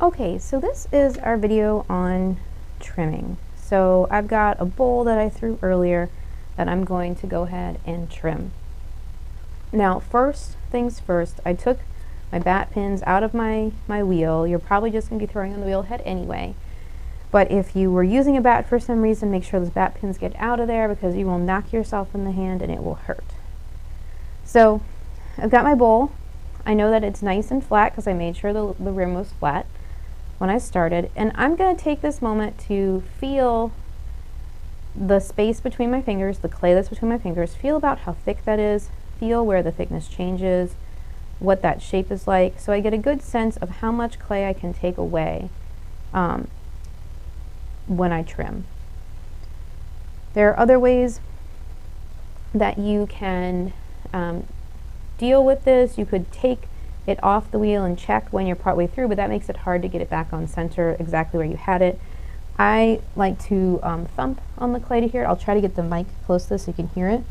Okay, so this is our video on trimming. So I've got a bowl that I threw earlier that I'm going to go ahead and trim. Now, first things first, I took my bat pins out of my wheel. You're probably just going to be throwing on the wheel head anyway. But if you were using a bat for some reason, make sure those bat pins get out of there because you will knock yourself in the hand and it will hurt. So I've got my bowl. I know that it's nice and flat because I made sure the rim was flat when I started, and I'm going to take this moment to feel the space between my fingers, the clay that's between my fingers, feel about how thick that is, feel where the thickness changes, what that shape is like, so I get a good sense of how much clay I can take away when I trim. There are other ways that you can deal with this. You could take it off the wheel and check when you're partway through, but that makes it hard to get it back on center exactly where you had it. I like to thump on the clay to hear it. I'll try to get the mic close to this so you can hear it.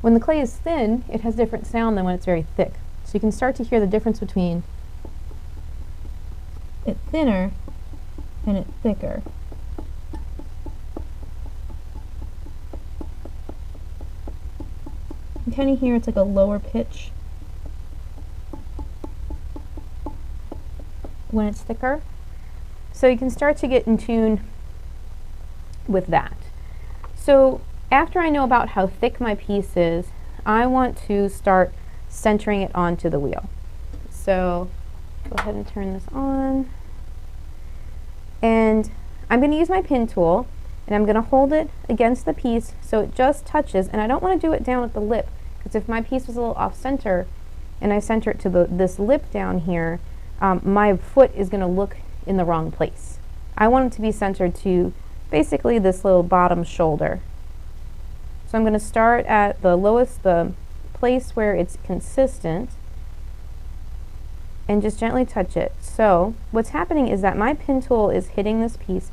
When the clay is thin, it has different sound than when it's very thick. So you can start to hear the difference between it thinner and it thicker. You can kind of hear it's like a lower pitch when it's thicker. So you can start to get in tune with that. So after I know about how thick my piece is, I want to start centering it onto the wheel. So go ahead and turn this on. And I'm going to use my pin tool and I'm going to hold it against the piece so it just touches, and I don't want to do it down at the lip because if my piece was a little off center and I center it to this lip down here, my foot is going to look in the wrong place. I want it to be centered to basically this little bottom shoulder. So I'm going to start at the lowest, the place where it's consistent, and just gently touch it. So what's happening is that my pin tool is hitting this piece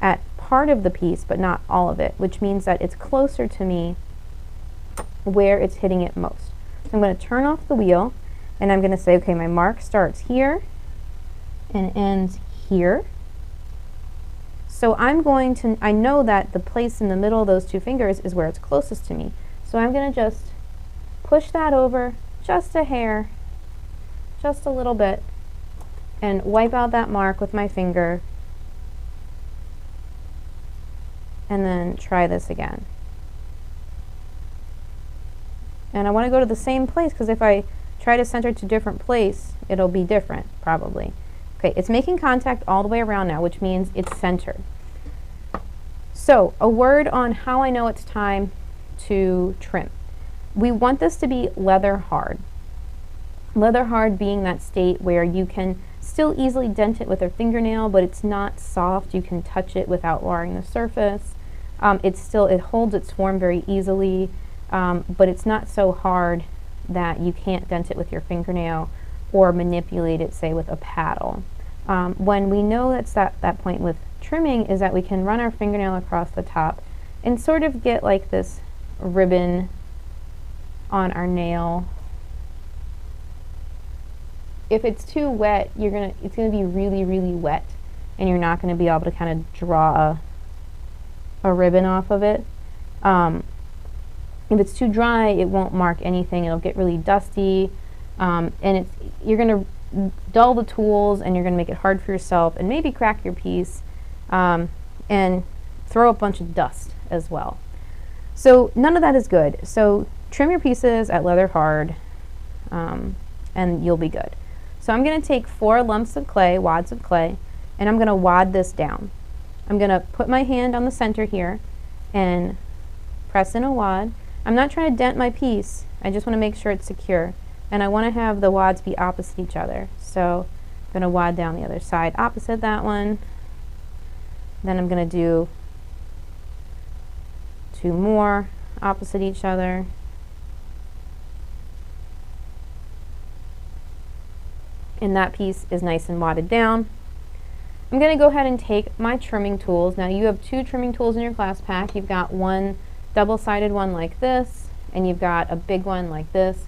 at part of the piece but not all of it, which means that it's closer to me where it's hitting it most. So I'm going to turn off the wheel and I'm going to say, okay, my mark starts here and ends here. So I'm going to, I know that the place in the middle of those two fingers is where it's closest to me. So I'm going to just push that over just a hair, just a little bit, and wipe out that mark with my finger, and then try this again. And I want to go to the same place because if I try to center it to a different place, it'll be different, probably. Okay, it's making contact all the way around now, which means it's centered. So, a word on how I know it's time to trim. We want this to be leather hard. Leather hard being that state where you can still easily dent it with a fingernail, but it's not soft. You can touch it without marring the surface. It holds its form very easily, but it's not so hard that you can't dent it with your fingernail or manipulate it, say, with a paddle. When we know that's that point with trimming is that we can run our fingernail across the top and sort of get like this ribbon on our nail. If it's too wet, it's gonna be really, really wet, and you're not gonna be able to kind of draw a ribbon off of it. If it's too dry, it won't mark anything. It'll get really dusty, and you're going to dull the tools, and you're going to make it hard for yourself, and maybe crack your piece, and throw a bunch of dust as well. So none of that is good. So trim your pieces at leather hard, and you'll be good. So I'm going to take 4 lumps of clay, wads of clay, and I'm going to wad this down. I'm going to put my hand on the center here and press in a wad. I'm not trying to dent my piece, I just want to make sure it's secure. And I want to have the wads be opposite each other. So I'm going to wad down the other side opposite that one. Then I'm going to do 2 more opposite each other. And that piece is nice and wadded down. I'm going to go ahead and take my trimming tools. Now you have 2 trimming tools in your class pack. You've got one double-sided one like this, and you've got a big one like this.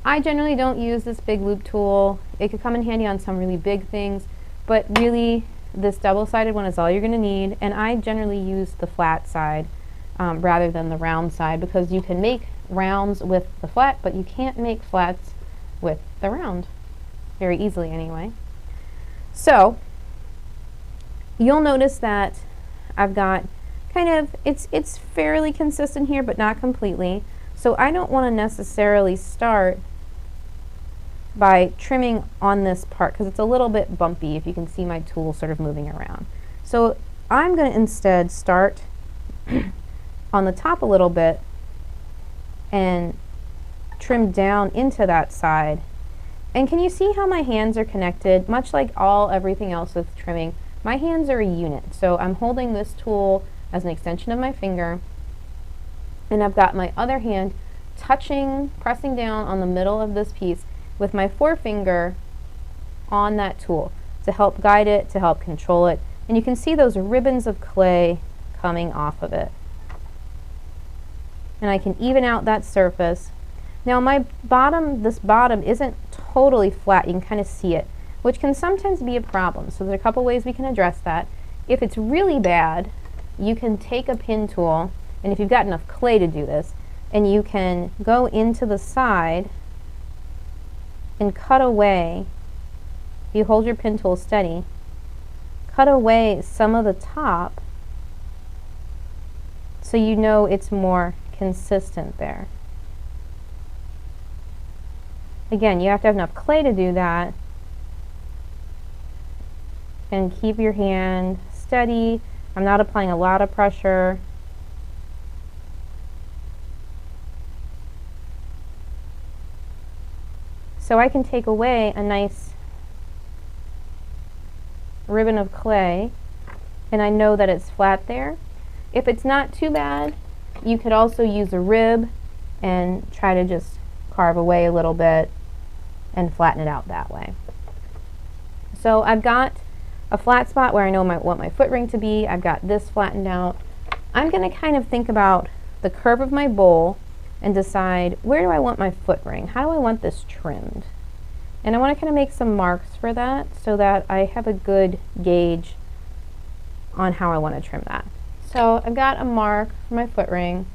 I generally don't use this big loop tool. It could come in handy on some really big things, but really this double-sided one is all you're going to need, and I generally use the flat side rather than the round side, because you can make rounds with the flat, but you can't make flats with the round very easily anyway. So you'll notice that I've got kind of, it's fairly consistent here, but not completely. So I don't want to necessarily start by trimming on this part because it's a little bit bumpy if you can see my tool sort of moving around. So I'm going to instead start on the top a little bit and trim down into that side. And can you see how my hands are connected? Much like everything else with trimming, my hands are a unit. So I'm holding this tool as an extension of my finger, and I've got my other hand pressing down on the middle of this piece with my forefinger on that tool to help guide it, to help control it. And you can see those ribbons of clay coming off of it. And I can even out that surface. Now this bottom isn't totally flat, you can kind of see it, which can sometimes be a problem. So there's a couple ways we can address that. If it's really bad, you can take a pin tool, and if you've got enough clay to do this, and you can go into the side and cut away, you hold your pin tool steady, cut away some of the top so you know it's more consistent there. Again, you have to have enough clay to do that, and keep your hand steady. I'm not applying a lot of pressure. So I can take away a nice ribbon of clay, and I know that it's flat there. If it's not too bad, you could also use a rib and try to just carve away a little bit and flatten it out that way. So I've got a flat spot where I know want my foot ring to be. I've got this flattened out. I'm going to kind of think about the curve of my bowl and decide, where do I want my foot ring? How do I want this trimmed? And I want to kind of make some marks for that so that I have a good gauge on how I want to trim that. So I've got a mark for my foot ring,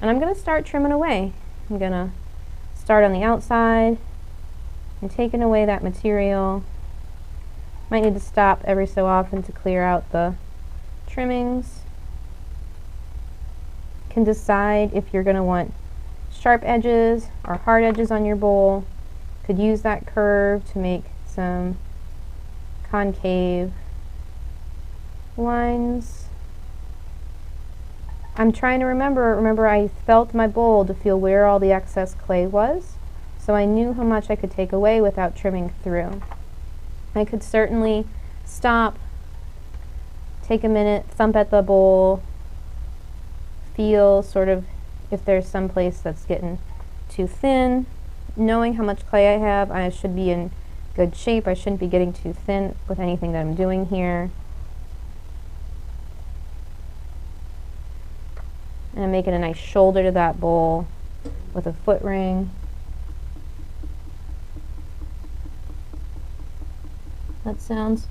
and I'm going to start trimming away. I'm going to start on the outside and taking away that material. Might need to stop every so often to clear out the trimmings. You can decide if you're going to want sharp edges or hard edges on your bowl. Could use that curve to make some concave lines. I'm trying to remember I felt my bowl to feel where all the excess clay was, so I knew how much I could take away without trimming through. I could certainly stop, take a minute, thump at the bowl, feel sort of if there's some place that's getting too thin. Knowing how much clay I have, I should be in good shape. I shouldn't be getting too thin with anything that I'm doing here. And I'm making a nice shoulder to that bowl with a foot ring. That sounds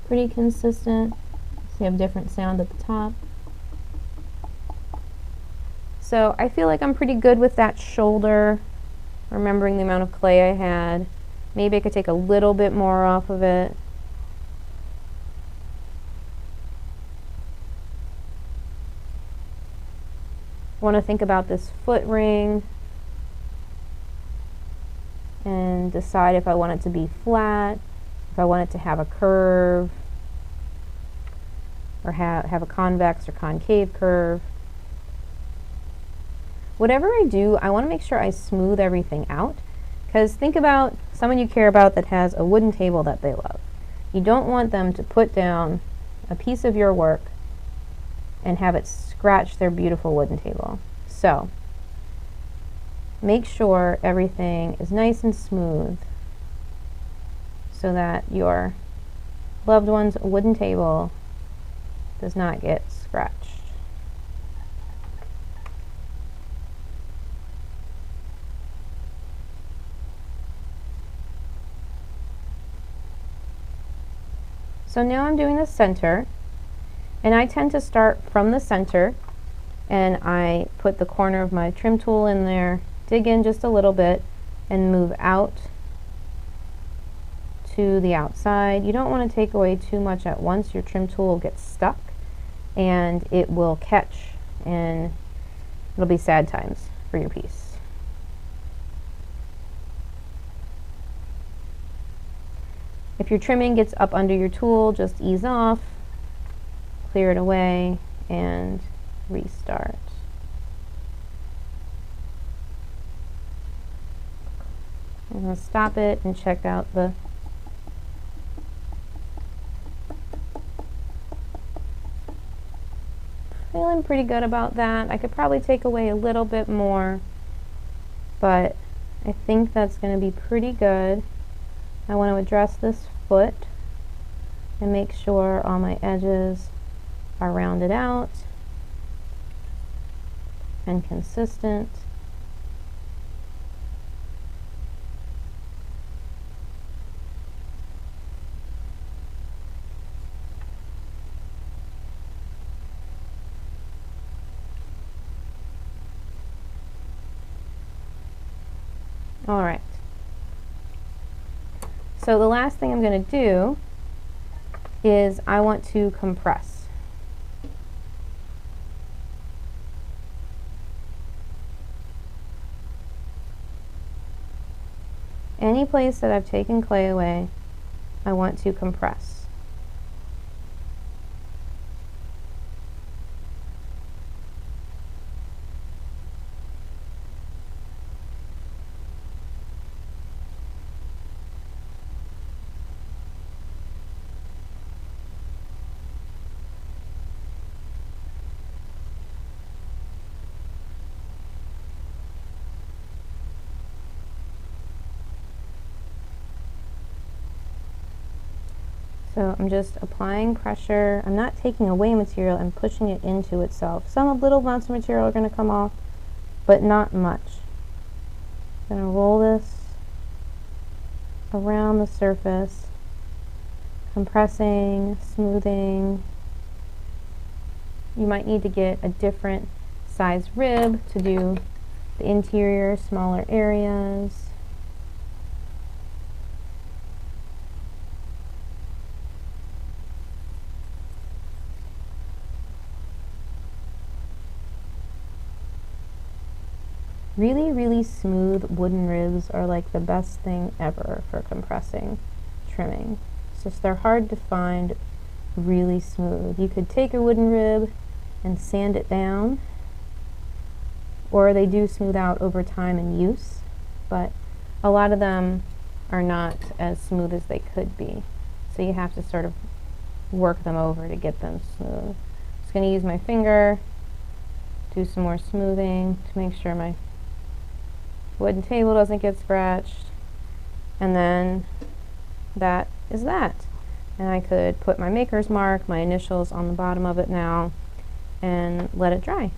pretty consistent. So you have a different sound at the top. So I feel like I'm pretty good with that shoulder, remembering the amount of clay I had. Maybe I could take a little bit more off of it. I want to think about this foot ring and decide if I want it to be flat, if I want it to have a curve, or have a convex or concave curve. Whatever I do, I want to make sure I smooth everything out, because think about someone you care about that has a wooden table that they love. You don't want them to put down a piece of your work and have it scratch their beautiful wooden table. So make sure everything is nice and smooth so that your loved one's wooden table does not get scratched. So So now I'm doing the center, and I tend to start from the center, and I put the corner of my trim tool in there, dig in just a little bit, and move out to the outside. You don't want to take away too much at once. Your trim tool will get stuck and it will catch, and it'll be sad times for your piece. If your trimming gets up under your tool, just ease off, clear it away, and restart. I'm going to stop it and check out the feeling pretty good about that. I could probably take away a little bit more, but I think that's going to be pretty good. I want to address this foot and make sure all my edges are rounded out and consistent. All right. So the last thing I'm going to do is I want to compress. Any place that I've taken clay away, I want to compress. So I'm just applying pressure. I'm not taking away material, I'm pushing it into itself. Some little amounts of material are going to come off, but not much. I'm going to roll this around the surface, compressing, smoothing. You might need to get a different size rib to do the interior, smaller areas. Really, really smooth wooden ribs are like the best thing ever for compressing trimming. It's just they're hard to find really smooth. You could take a wooden rib and sand it down, or they do smooth out over time and use, but a lot of them are not as smooth as they could be. So you have to sort of work them over to get them smooth. Just going to use my finger, do some more smoothing to make sure my wooden table doesn't get scratched, and then that is that. And I could put my maker's mark, my initials on the bottom of it now, and let it dry.